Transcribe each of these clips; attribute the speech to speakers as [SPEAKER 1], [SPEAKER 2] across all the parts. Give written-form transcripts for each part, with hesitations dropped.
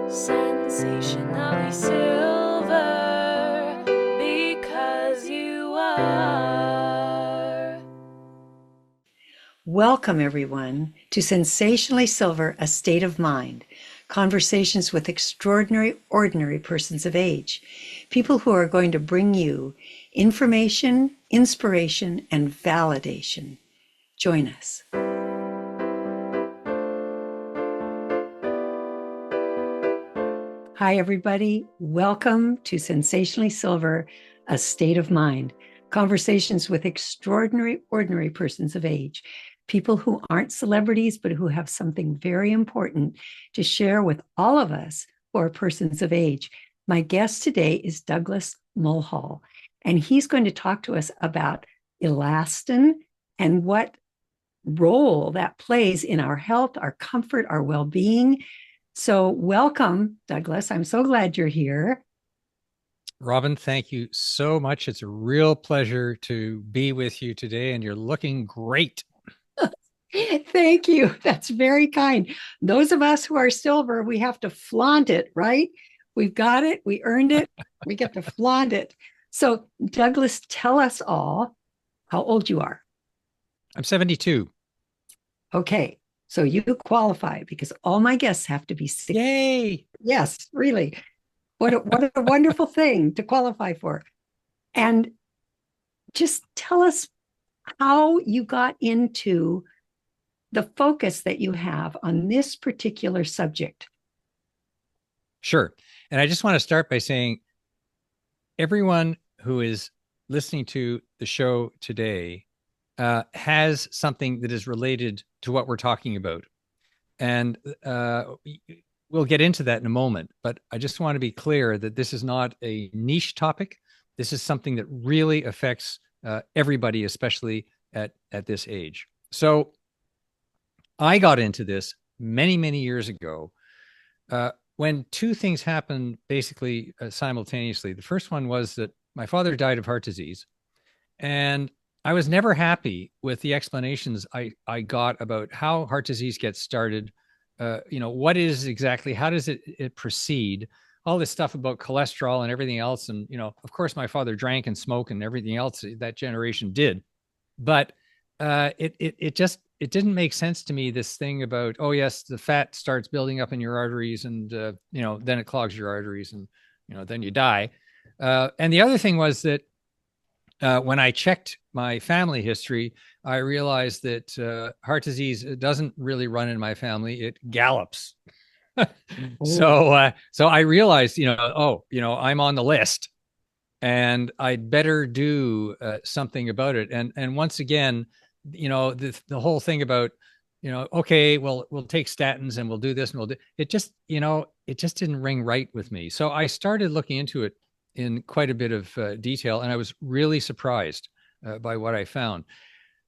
[SPEAKER 1] Sensationally silver, because you are.
[SPEAKER 2] Welcome, everyone, to Sensationally Silver, A State of Mind, conversations with extraordinary, ordinary persons of age, people who are going to bring you information, inspiration, and validation. Join us. Hi, everybody. Welcome to Sensationally Silver, A State of Mind, conversations with extraordinary, ordinary persons of age, people who aren't celebrities, but who have something very important to share with all of us who are persons of age. My guest today is Douglas Mulhall, and he's going to talk to us about elastin and what role that plays in our health, our comfort, our well-being. So welcome, Douglas. I'm so glad you're here.
[SPEAKER 3] Robin, thank you so much. It's a real pleasure to be with you today, and you're looking great.
[SPEAKER 2] Thank you. That's very kind. Those of us who are silver, we have to flaunt it, right? We've got it. We earned it. We get to flaunt it. So, Douglas, tell us all how old you are.
[SPEAKER 3] I'm 72.
[SPEAKER 2] Okay. So you qualify because all my guests have to be 60.
[SPEAKER 3] Yay!
[SPEAKER 2] Yes, really. What a wonderful thing to qualify for. And just tell us how you got into the focus that you have on this particular subject.
[SPEAKER 3] Sure. And I just want to start by saying everyone who is listening to the show today has something that is related to what we're talking about. And we'll get into that in a moment. But I just want to be clear that this is not a niche topic. This is something that really affects everybody, especially at this age. So I got into this many, many years ago when two things happened basically simultaneously. The first one was that my father died of heart disease, and I was never happy with the explanations I got about how heart disease gets started. What is exactly, how does it proceed? All this stuff about cholesterol and everything else. And, of course, my father drank and smoked and everything else that generation did. But it didn't make sense to me, this thing about, oh, yes, the fat starts building up in your arteries and, then it clogs your arteries and, then you die. And the other thing was that when I checked my family history, I realized that heart disease doesn't really run in my family. It gallops. So I realized, I'm on the list and I'd better do something about it. And once again, the whole thing about, okay, well, we'll take statins and we'll do this and we'll do it. Just, it just didn't ring right with me. So I started looking into it in quite a bit of detail, and I was really surprised by what I found.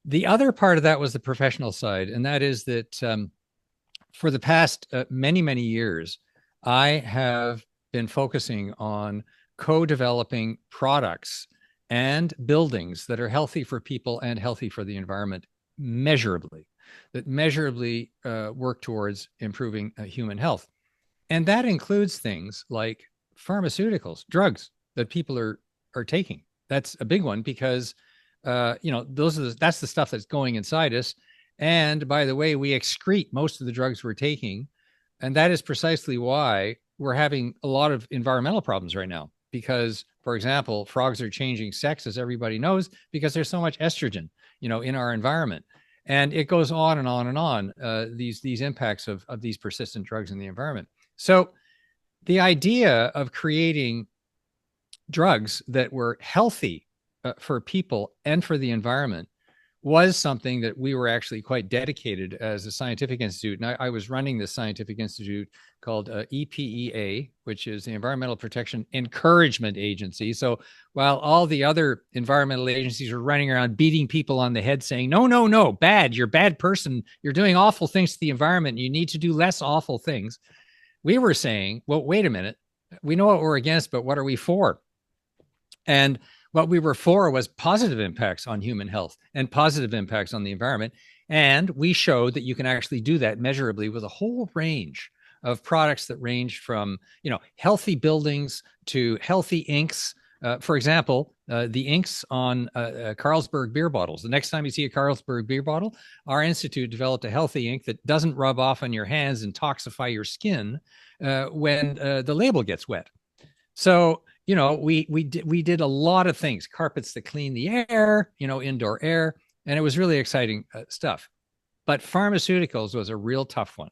[SPEAKER 3] The other part of that was the professional side, and that is that for the past many, many years, I have been focusing on co-developing products and buildings that are healthy for people and healthy for the environment that measurably work towards improving human health. And that includes things like pharmaceuticals, drugs that people are taking. That's a big one because that's the stuff that's going inside us. And by the way, we excrete most of the drugs we're taking, and that is precisely why we're having a lot of environmental problems right now. Because, for example, frogs are changing sex, as everybody knows, because there's so much estrogen, in our environment. And it goes on and on and on. These impacts of these persistent drugs in the environment. So the idea of creating drugs that were healthy for people and for the environment was something that we were actually quite dedicated as a scientific institute. And I was running this scientific institute called EPEA, which is the Environmental Protection Encouragement Agency. So while all the other environmental agencies were running around beating people on the head saying, no, no, no, bad, you're a bad person, you're doing awful things to the environment, you need to do less awful things, we were saying, well, wait a minute, we know what we're against, but what are we for? And what we were for was positive impacts on human health and positive impacts on the environment. And we showed that you can actually do that measurably with a whole range of products that range from, healthy buildings to healthy inks. For example, the inks on Carlsberg beer bottles. The next time you see a Carlsberg beer bottle, our institute developed a healthy ink that doesn't rub off on your hands and toxify your skin when the label gets wet. So, we did a lot of things, carpets that clean the air, indoor air, and it was really exciting stuff. But pharmaceuticals was a real tough one.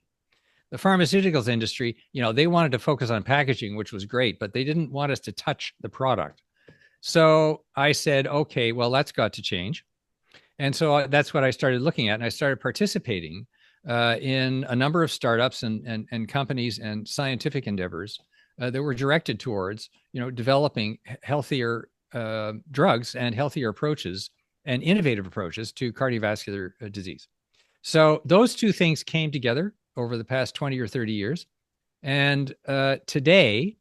[SPEAKER 3] The pharmaceuticals industry, they wanted to focus on packaging, which was great, but they didn't want us to touch the product. So I said, okay, well, that's got to change. And so that's what I started looking at. And I started participating in a number of startups and companies and scientific endeavors that were directed towards, developing healthier drugs and healthier approaches and innovative approaches to cardiovascular disease. So those two things came together over the past 20 or 30 years. And today,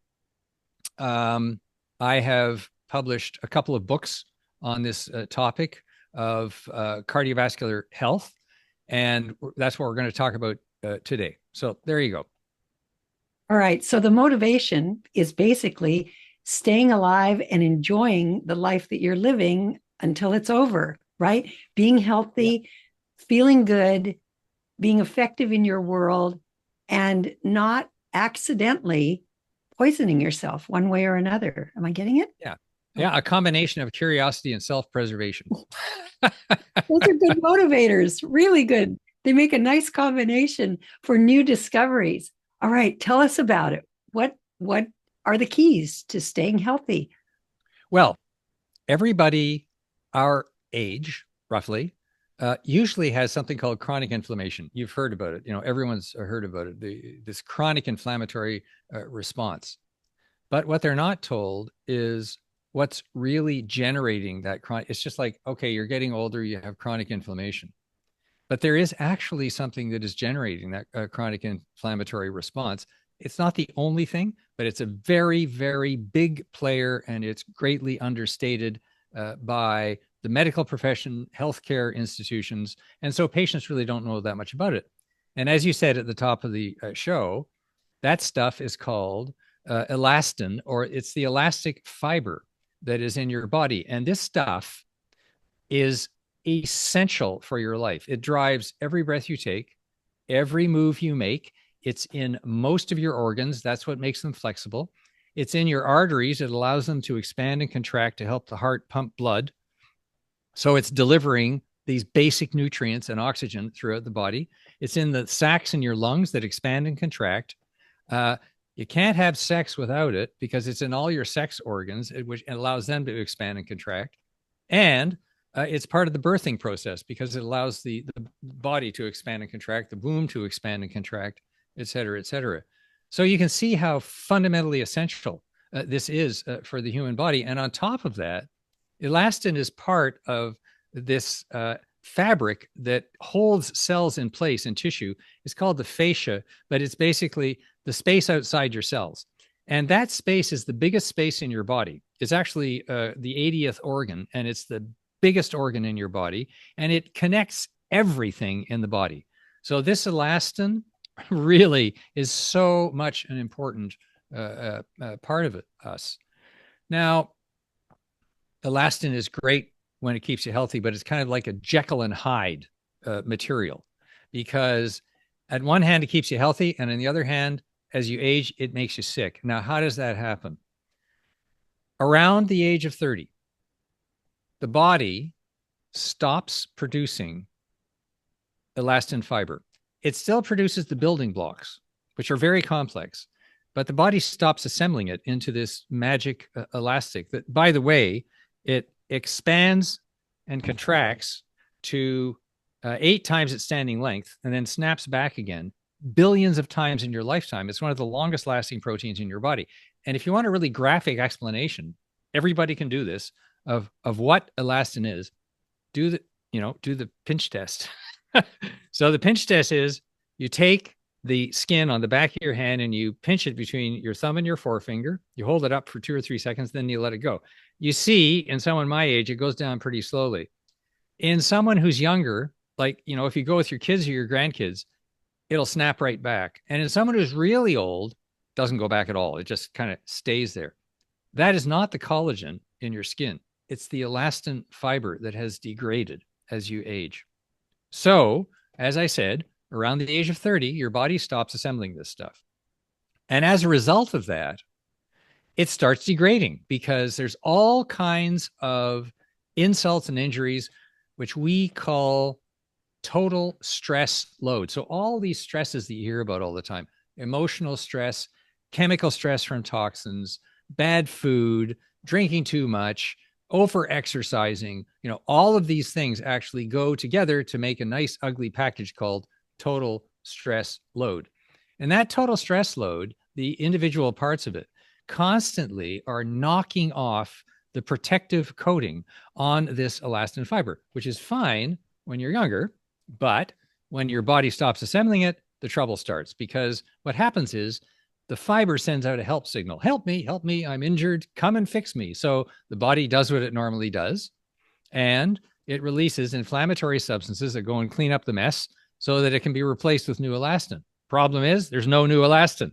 [SPEAKER 3] I have published a couple of books on this topic of cardiovascular health. And that's what we're going to talk about today. So there you go.
[SPEAKER 2] All right. So the motivation is basically staying alive and enjoying the life that you're living until it's over, right? Being healthy, feeling good, being effective in your world, and not accidentally poisoning yourself one way or another. Am I getting it?
[SPEAKER 3] Yeah. Yeah. A combination of curiosity and self-preservation.
[SPEAKER 2] Those are good motivators. Really good. They make a nice combination for new discoveries. All right. Tell us about it. What are the keys to staying healthy?
[SPEAKER 3] Well, everybody our age, roughly, usually has something called chronic inflammation. You've heard about it. Everyone's heard about it, this chronic inflammatory response. But what they're not told is what's really generating that chronic. It's just like, okay, you're getting older, you have chronic inflammation. But there is actually something that is generating that chronic inflammatory response. It's not the only thing, but it's a very, very big player, and it's greatly understated by the medical profession, healthcare institutions. And so patients really don't know that much about it. And as you said at the top of the show, that stuff is called elastin, or it's the elastic fiber that is in your body. And this stuff is essential for your life. It drives every breath you take, every move you make. It's in most of your organs. That's what makes them flexible. It's in your arteries. It allows them to expand and contract to help the heart pump blood. So it's delivering these basic nutrients and oxygen throughout the body. It's in the sacs in your lungs that expand and contract. You can't have sex without it because it's in all your sex organs, which allows them to expand and contract. And it's part of the birthing process because it allows the body to expand and contract, the womb to expand and contract, et cetera, et cetera. So you can see how fundamentally essential this is for the human body. And on top of that, elastin is part of this fabric that holds cells in place in tissue. It's called the fascia, but it's basically the space outside your cells. And that space is the biggest space in your body. It's actually the 80th organ, and it's the biggest organ in your body, and it connects everything in the body. So this elastin really is so much an important part of us. Now, elastin is great when it keeps you healthy, but it's kind of like a Jekyll and Hyde material, because at one hand, it keeps you healthy, and on the other hand, as you age, it makes you sick. Now, how does that happen? Around the age of 30, the body stops producing elastin fiber. It still produces the building blocks, which are very complex, but the body stops assembling it into this magic elastic that, by the way, it expands and contracts to 8 times its standing length and then snaps back again billions of times in your lifetime. It's one of the longest lasting proteins in your body. And if you want a really graphic explanation, everybody can do this of what elastin is. Do the pinch test. So the pinch test is you take the skin on the back of your hand and you pinch it between your thumb and your forefinger. You hold it up for 2 or 3 seconds, then you let it go. You see, in someone my age, it goes down pretty slowly. In someone who's younger, like, if you go with your kids or your grandkids, it'll snap right back. And in someone who's really old, doesn't go back at all. It just kind of stays there. That is not the collagen in your skin. It's the elastin fiber that has degraded as you age. So, as I said, around the age of 30, your body stops assembling this stuff. And as a result of that, it starts degrading because there's all kinds of insults and injuries, which we call total stress load. So all these stresses that you hear about all the time, emotional stress, chemical stress from toxins, bad food, drinking too much, over exercising, all of these things actually go together to make a nice ugly package called total stress load. And that total stress load, the individual parts of it, constantly are knocking off the protective coating on this elastin fiber, which is fine when you're younger, but when your body stops assembling it, the trouble starts, because what happens is the fiber sends out a help signal. Help me, I'm injured, come and fix me. So the body does what it normally does, and it releases inflammatory substances that go and clean up the mess so that it can be replaced with new elastin. Problem is, there's no new elastin.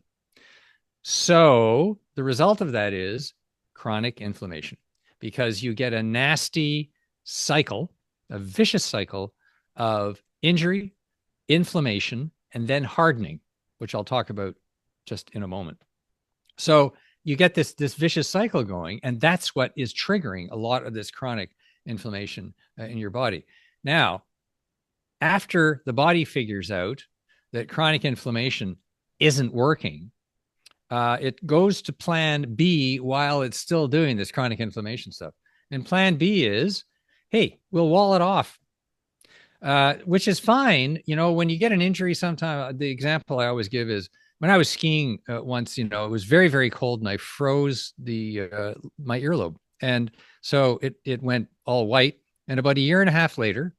[SPEAKER 3] So the result of that is chronic inflammation, because you get a nasty cycle, a vicious cycle of injury, inflammation, and then hardening, which I'll talk about just in a moment. So you get this vicious cycle going, and that's what is triggering a lot of this chronic inflammation in your body. Now, after the body figures out that chronic inflammation isn't working, it goes to plan B while it's still doing this chronic inflammation stuff. And plan B is, hey, we'll wall it off, which is fine. When you get an injury, sometimes the example I always give is when I was skiing once, it was very, very cold and I froze my earlobe. And so it went all white. And about a year and a half later,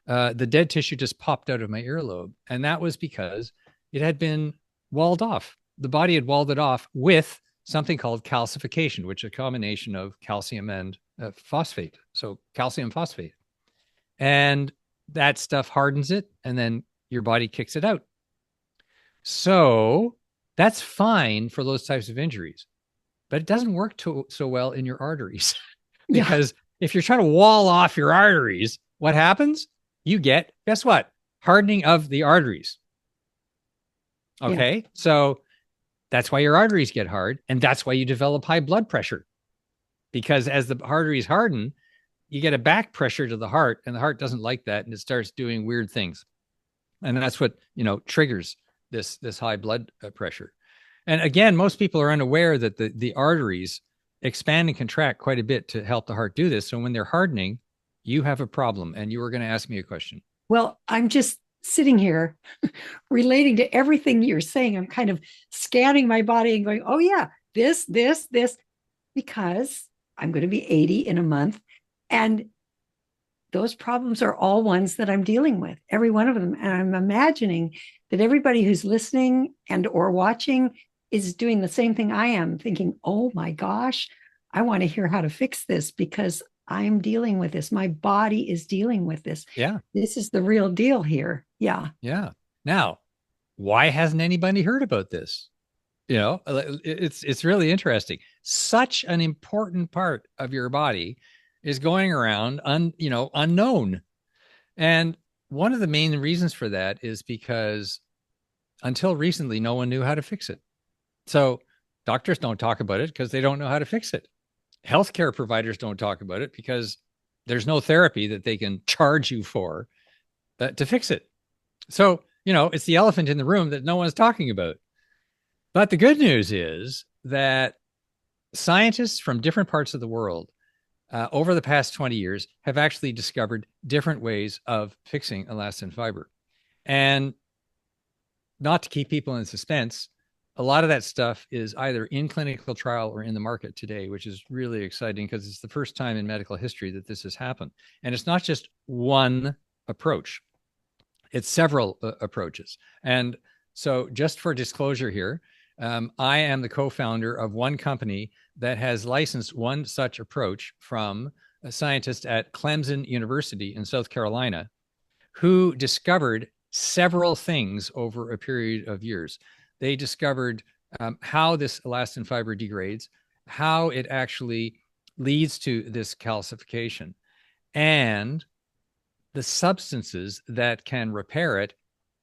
[SPEAKER 3] the dead tissue just popped out of my earlobe. And that was because it had been walled off. The body had walled it off with something called calcification, which is a combination of calcium and phosphate. So calcium phosphate. And that stuff hardens it, and then your body kicks it out. So that's fine for those types of injuries, but it doesn't work so well in your arteries. Because if you're trying to wall off your arteries, what happens? You get, guess what? Hardening of the arteries. Okay. Yeah. So that's why your arteries get hard. And that's why you develop high blood pressure, because as the arteries harden, you get a back pressure to the heart, and the heart doesn't like that. And it starts doing weird things. And that's what, triggers this high blood pressure. And again, most people are unaware that the arteries expand and contract quite a bit to help the heart do this. So when they're hardening, you have a problem. And you were going to ask me a question.
[SPEAKER 2] Well, I'm just sitting here relating to everything you're saying. I'm kind of scanning my body and going, oh yeah, this, because I'm going to be 80 in a month. And those problems are all ones that I'm dealing with, every one of them. And I'm imagining that everybody who's listening and or watching is doing the same thing I am, thinking, oh my gosh, I want to hear how to fix this because I'm dealing with this. My body is dealing with this.
[SPEAKER 3] Yeah.
[SPEAKER 2] This is the real deal here. Yeah.
[SPEAKER 3] Yeah. Now, why hasn't anybody heard about this? It's really interesting. Such an important part of your body is going around unknown. And one of the main reasons for that is because until recently, no one knew how to fix it. So doctors don't talk about it because they don't know how to fix it. Healthcare providers don't talk about it because there's no therapy that they can charge you for to fix it. So, it's the elephant in the room that no one's talking about. But the good news is that scientists from different parts of the world over the past 20 years have actually discovered different ways of fixing elastin fiber. And not to keep people in suspense, a lot of that stuff is either in clinical trial or in the market today, which is really exciting because it's the first time in medical history that this has happened. And it's not just one approach, it's several approaches. And so just for disclosure here, I am the co-founder of one company that has licensed one such approach from a scientist at Clemson University in South Carolina, who discovered several things over a period of years. They discovered how this elastin fiber degrades, how it actually leads to this calcification, and the substances that can repair it,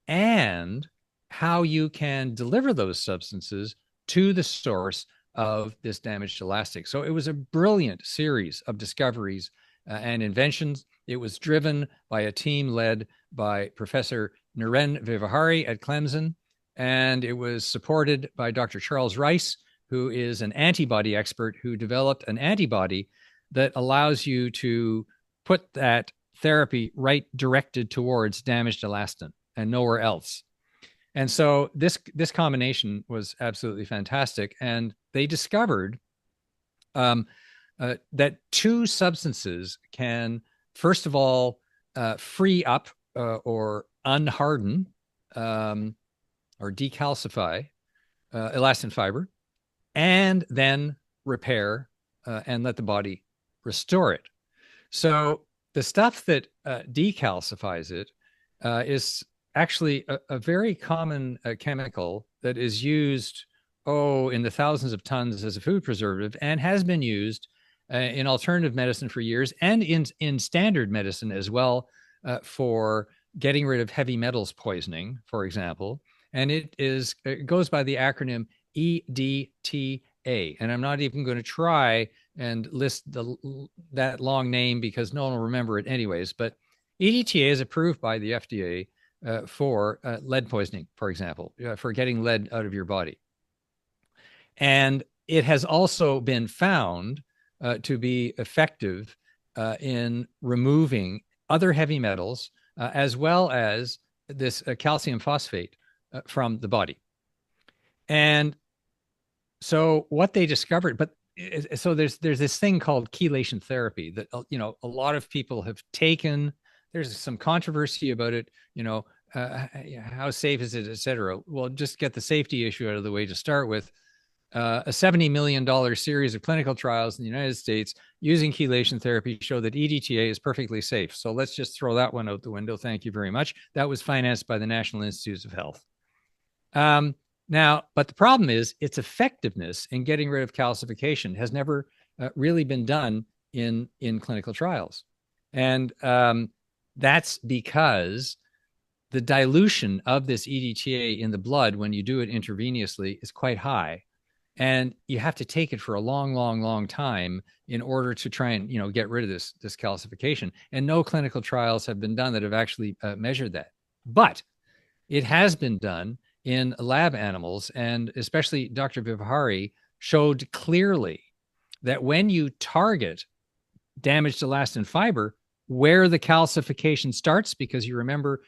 [SPEAKER 3] and how you can deliver those substances to the source of this damaged elastic. So it was a brilliant series of discoveries and inventions. It was driven by a team led by Professor Naren Vivahari at Clemson, and it was supported by Dr. Charles Rice, who is an antibody expert who developed an antibody that allows you to put that therapy right directed towards damaged elastin and nowhere else. And so this combination was absolutely fantastic. And they discovered that two substances can, first of all, free up or unharden or decalcify elastin fiber, and then repair and let the body restore it. So the stuff that decalcifies it is actually a very common chemical that is used, in the thousands of tons as a food preservative, and has been used in alternative medicine for years, and in standard medicine as well, for getting rid of heavy metals poisoning, for example. And it goes by the acronym EDTA. And I'm not even going to try and list that long name because no one will remember it anyways. But EDTA is approved by the FDA for lead poisoning, for example, for getting lead out of your body. And it has also been found to be effective in removing other heavy metals, as well as this calcium phosphate from the body. And so what they discovered, so there's this thing called chelation therapy that a lot of people have taken. There's some controversy about it, how safe is it, et cetera. Well, just get the safety issue out of the way to start with. A $70 million series of clinical trials in the United States using chelation therapy show that EDTA is perfectly safe. So let's just throw that one out the window. Thank you very much. That was financed by the National Institutes of Health. Now, but the problem is its effectiveness in getting rid of calcification has never really been done in clinical trials. And that's because the dilution of this EDTA in the blood when you do it intravenously is quite high. And you have to take it for a long, long, long time in order to try and, get rid of this calcification. And no clinical trials have been done that have actually measured that. But it has been done in lab animals, and especially Dr. Vivahari showed clearly that when you target damaged elastin fiber where the calcification starts, because you remember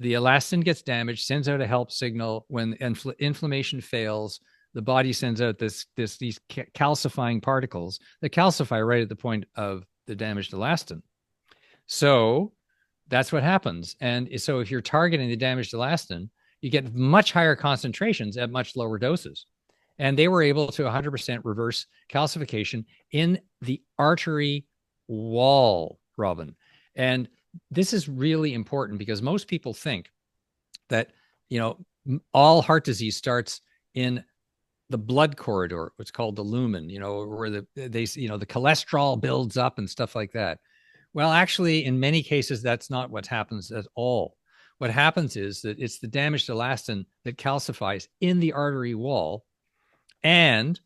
[SPEAKER 3] the elastin gets damaged, sends out a help signal. When inflammation fails, the body sends out these calcifying particles that calcify right at the point of the damaged elastin. So that's what happens. And so if you're targeting the damaged elastin, you get much higher concentrations at much lower doses. And they were able to 100% reverse calcification in the artery wall, Robin. And this is really important because most people think that, all heart disease starts in the blood corridor, what's called the lumen, where the cholesterol builds up and stuff like that. Well, actually, in many cases, that's not what happens at all. What happens is that it's the damaged elastin that calcifies in the artery wall. And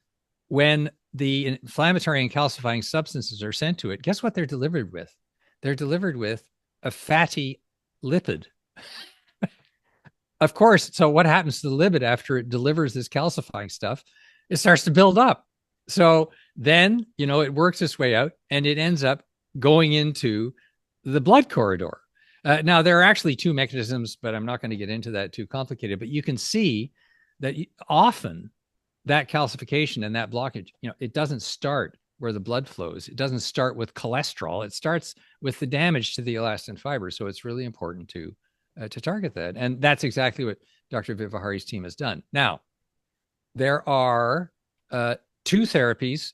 [SPEAKER 3] when the inflammatory and calcifying substances are sent to it, guess what they're delivered with? They're delivered with a fatty lipid. Of course. So what happens to the lipid after it delivers this calcifying stuff? It starts to build up. So then, it works its way out and it ends up going into the blood corridor. Now, there are actually two mechanisms, but I'm not going to get into that, too complicated. But you can see that often that calcification and that blockage, it doesn't start where the blood flows. It doesn't start with cholesterol. It starts with the damage to the elastin fiber. So it's really important to target that. And that's exactly what Dr. Vivahari's team has done. Now, there are two therapies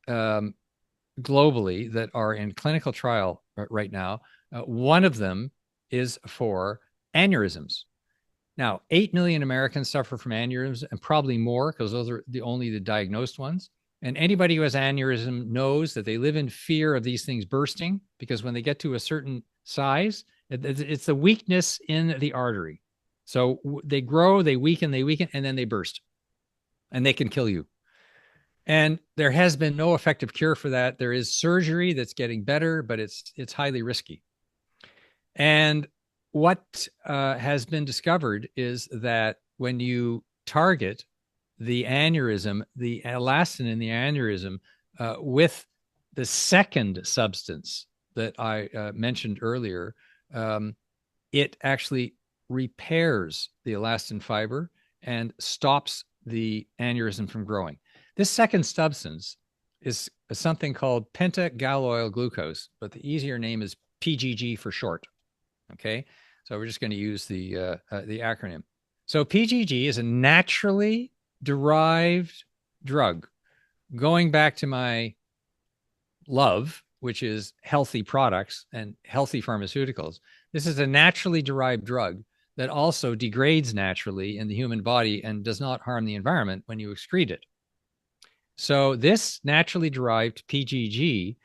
[SPEAKER 3] globally that are in clinical trial right now. One of them is for aneurysms. Now, 8 million Americans suffer from aneurysms, and probably more, because those are only the diagnosed ones. And anybody who has aneurysm knows that they live in fear of these things bursting, because when they get to a certain size, it's the weakness in the artery. So they grow, they weaken, and then they burst, and they can kill you. And there has been no effective cure for that. There is surgery that's getting better, but it's highly risky. And what has been discovered is that when you target the aneurysm, the elastin in the aneurysm, with the second substance that I mentioned earlier, it actually repairs the elastin fiber and stops the aneurysm from growing. This second substance is something called pentagalloyl glucose, but the easier name is PGG for short. Okay, so we're just going to use the acronym. So PGG is a naturally derived drug. Going back to my love, which is healthy products and healthy pharmaceuticals, this is a naturally derived drug that also degrades naturally in the human body and does not harm the environment when you excrete it. So this naturally derived PGG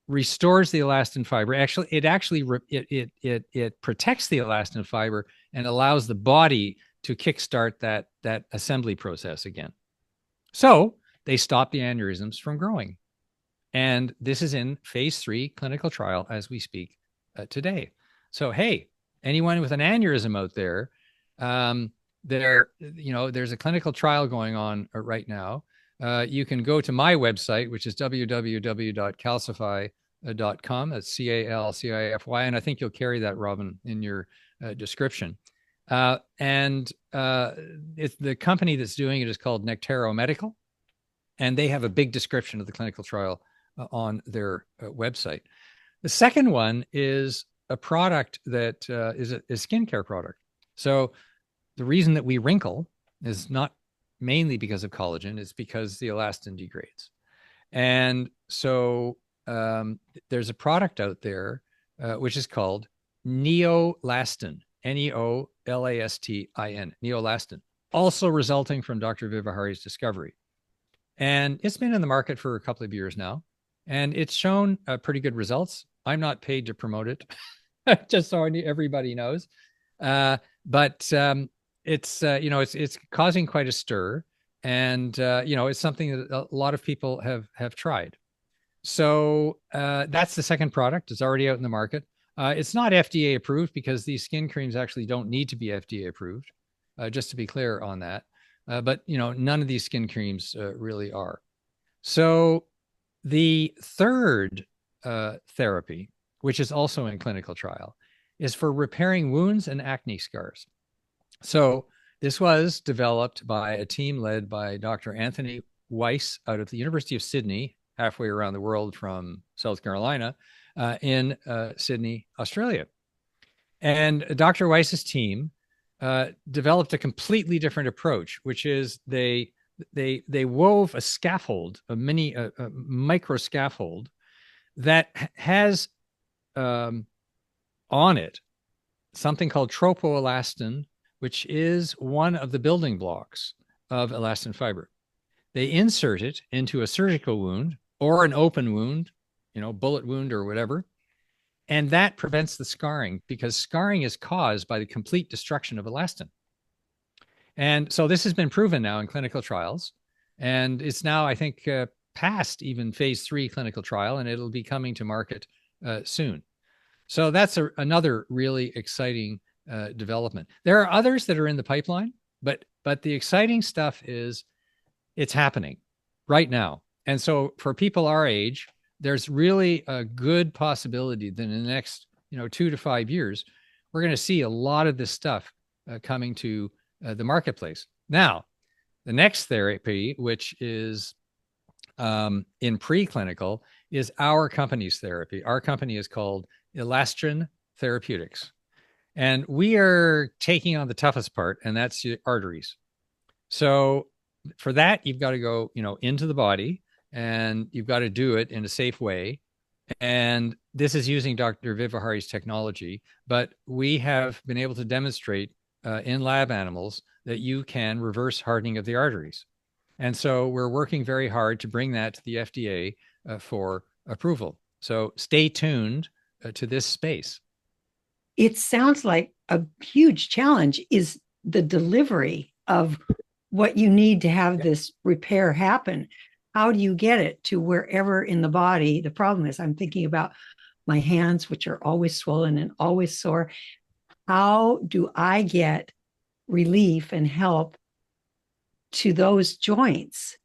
[SPEAKER 3] restores the elastin fiber. Actually, it protects the elastin fiber and allows the body to kickstart that assembly process again. So they stop the aneurysms from growing. And this is in phase 3 clinical trial as we speak today. So, hey, anyone with an aneurysm out there, there's a clinical trial going on right now. You can go to my website, which is www.calcify.com. That's CALCIFY. And I think you'll carry that, Robin, in your description. And it's the company that's doing it is called Nectaro Medical. And they have a big description of the clinical trial on their website. The second one is a product that is a skincare product. So the reason that we wrinkle is not mainly because of collagen, it's because the elastin degrades. And so there's a product out there which is called Neolastin, Neolastin, Neolastin, also resulting from Dr. Vivahari's discovery. And it's been in the market for a couple of years now, and it's shown pretty good results. I'm not paid to promote it, just so everybody knows. But it's causing quite a stir, and it's something that a lot of people have tried. So that's the second product. It's already out in the market. It's not FDA approved because these skin creams actually don't need to be FDA approved. Just to be clear on that. But none of these skin creams really are. So the third therapy, which is also in clinical trial, is for repairing wounds and acne scars. So this was developed by a team led by Dr. Anthony Weiss out of the University of Sydney, halfway around the world from South Carolina, in Sydney, Australia. And Dr. Weiss's team developed a completely different approach, which is they wove a scaffold, a micro scaffold that has on it something called tropoelastin, which is one of the building blocks of elastin fiber. They insert it into a surgical wound or an open wound, bullet wound or whatever. And that prevents the scarring, because scarring is caused by the complete destruction of elastin. And so this has been proven now in clinical trials. And it's now, I think, past even phase 3 clinical trial, and it'll be coming to market soon. So that's another really exciting development. There are others that are in the pipeline, but the exciting stuff is it's happening right now. And so for people our age, there's really a good possibility that in the next 2 to 5 years, we're going to see a lot of this stuff coming to the marketplace. Now, the next therapy, which is in preclinical, is our company's therapy. Our company is called Elastin Therapeutics. And we are taking on the toughest part, and that's the arteries. So for that, you've got to go, into the body, and you've got to do it in a safe way. And this is using Dr. Vivahari's technology, but we have been able to demonstrate in lab animals that you can reverse hardening of the arteries. And so we're working very hard to bring that to the FDA for approval. So stay tuned to this space.
[SPEAKER 2] It sounds like a huge challenge is the delivery of what you need to have this repair happen. How do you get it to wherever in the body the problem is? I'm thinking about my hands, which are always swollen and always sore. How do I get relief and help to those joints?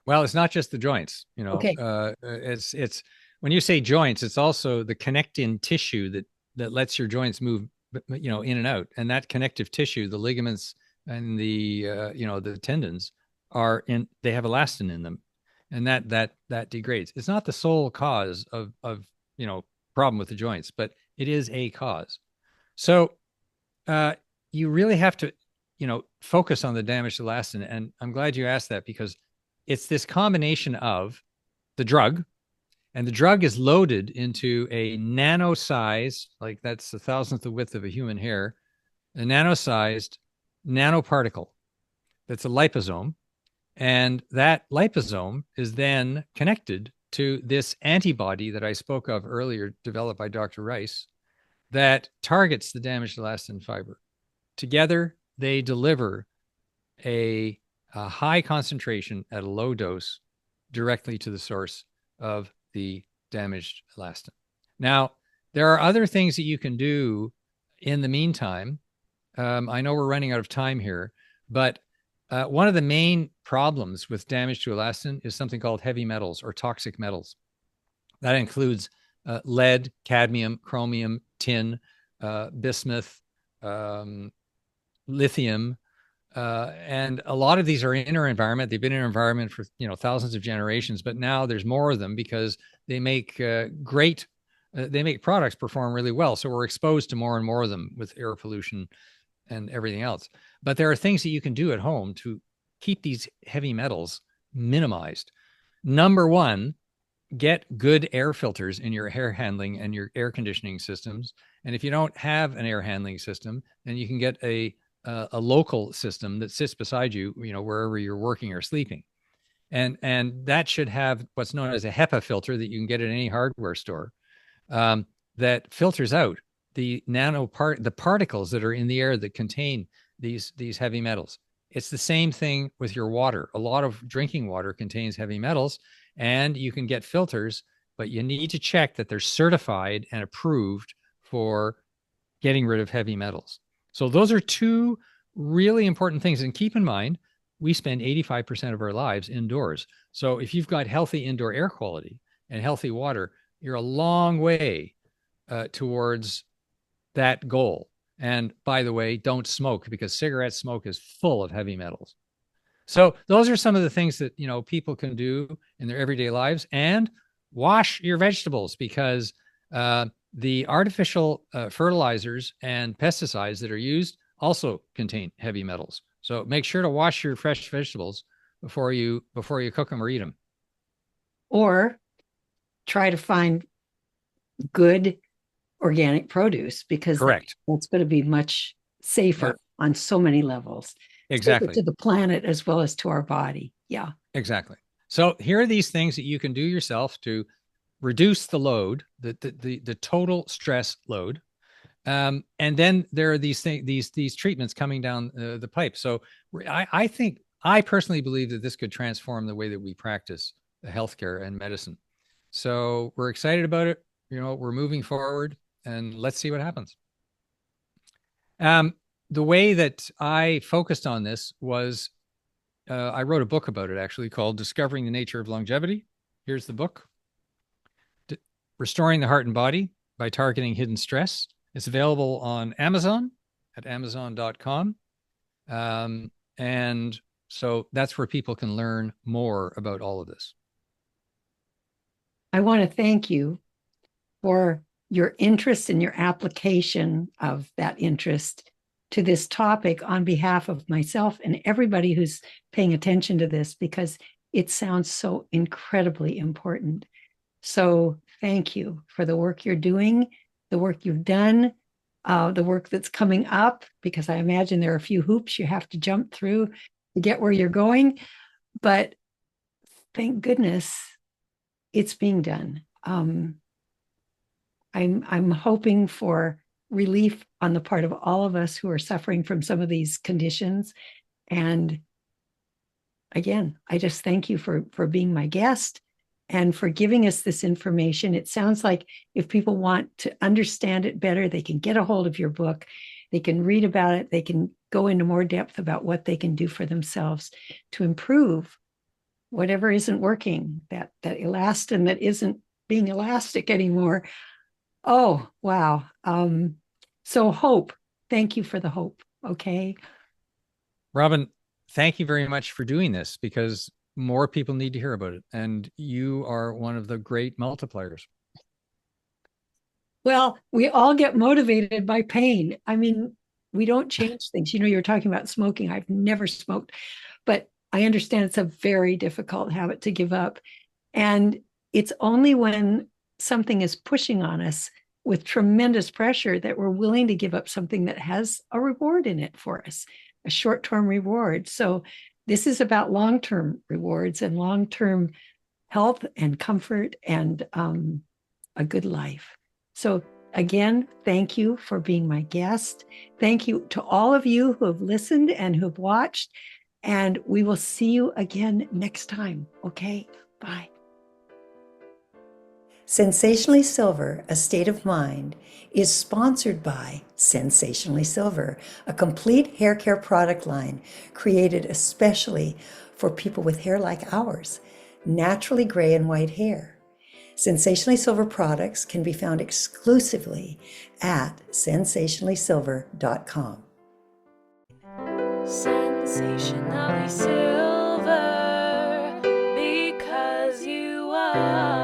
[SPEAKER 3] Well, it's not just the joints,
[SPEAKER 2] Okay.
[SPEAKER 3] It's when you say joints, it's also the connecting tissue that lets your joints move, in and out. And that connective tissue, the ligaments and the tendons they have elastin in them, and that degrades. It's not the sole cause of problem with the joints, but it is a cause. So you really have to focus on the damaged elastin. And I'm glad you asked that, because it's this combination of the drug, and the drug is loaded into a nano size, like that's 1,000th the width of a human hair, a nano-sized nanoparticle that's a liposome. And that liposome is then connected to this antibody that I spoke of earlier, developed by Dr. Rice, that targets the damaged elastin fiber. Together, they deliver a high concentration at a low dose directly to the source of the damaged elastin. Now, there are other things that you can do in the meantime. I know we're running out of time here, but one of the main problems with damage to elastin is something called heavy metals or toxic metals. That includes lead, cadmium, chromium, tin, bismuth, lithium, and a lot of these are in our environment. They've been in our environment for thousands of generations, but now there's more of them because they make they make products perform really well. So we're exposed to more and more of them with air pollution and everything else. But there are things that you can do at home to keep these heavy metals minimized. Number one, get good air filters in your air handling and your air conditioning systems. And if you don't have an air handling system, then you can get a local system that sits beside you, wherever you're working or sleeping. And that should have what's known as a HEPA filter that you can get at any hardware store, that filters out the the particles that are in the air that contain these heavy metals. It's the same thing with your water. A lot of drinking water contains heavy metals, and you can get filters, but you need to check that they're certified and approved for getting rid of heavy metals. So those are two really important things. And keep in mind, we spend 85% of our lives indoors. So if you've got healthy indoor air quality and healthy water, you're a long way towards that goal. And by the way, don't smoke, because cigarette smoke is full of heavy metals. So those are some of the things that people can do in their everyday lives. And wash your vegetables, because the artificial fertilizers and pesticides that are used also contain heavy metals. So make sure to wash your fresh vegetables before you cook them or eat them.
[SPEAKER 2] Or try to find good organic produce, because
[SPEAKER 3] Correct.
[SPEAKER 2] that's going to be much safer on so many levels.
[SPEAKER 3] Exactly.
[SPEAKER 2] Safer to the planet as well as to our body. Yeah.
[SPEAKER 3] Exactly. So here are these things that you can do yourself to reduce the load, the total stress load. And then there are these things, these treatments coming down the pipe. So I personally believe that this could transform the way that we practice healthcare and medicine. So we're excited about it. We're moving forward, and let's see what happens. The way that I focused on this was I wrote a book about it, actually, called Discovering the Nature of Longevity. Here's the book. Restoring the Heart and Body by Targeting Hidden Stress. It's available on Amazon at amazon.com. And so that's where people can learn more about all of this.
[SPEAKER 2] I want to thank you for your interest and your application of that interest to this topic on behalf of myself and everybody who's paying attention to this, because it sounds so incredibly important. So thank you for the work you're doing, the work you've done, the work that's coming up, because I imagine there are a few hoops you have to jump through to get where you're going. But thank goodness it's being done. I'm hoping for relief on the part of all of us who are suffering from some of these conditions. And again, I just thank you for being my guest and for giving us this information. It sounds like if people want to understand it better, they can get a hold of your book, they can read about it, they can go into more depth about what they can do for themselves to improve whatever isn't working, that elastin that isn't being elastic anymore. Oh, wow. So hope. Thank you for the hope. Okay.
[SPEAKER 3] Robin, thank you very much for doing this, because more people need to hear about it. And you are one of the great multipliers.
[SPEAKER 2] Well, we all get motivated by pain. I mean, we don't change things. You were talking about smoking. I've never smoked, but I understand it's a very difficult habit to give up. And it's only when something is pushing on us with tremendous pressure that we're willing to give up something that has a reward in it for us, a short-term reward. So this is about long-term rewards and long-term health and comfort and a good life. So again, thank you for being my guest. Thank you to all of you who have listened and who have watched. And we will see you again next time. Okay, bye. Sensationally Silver, A State of Mind, is sponsored by Sensationally Silver, a complete hair care product line created especially for people with hair like ours, naturally gray and white hair. Sensationally Silver products can be found exclusively at sensationallysilver.com.
[SPEAKER 1] Sensationally silver, because you are.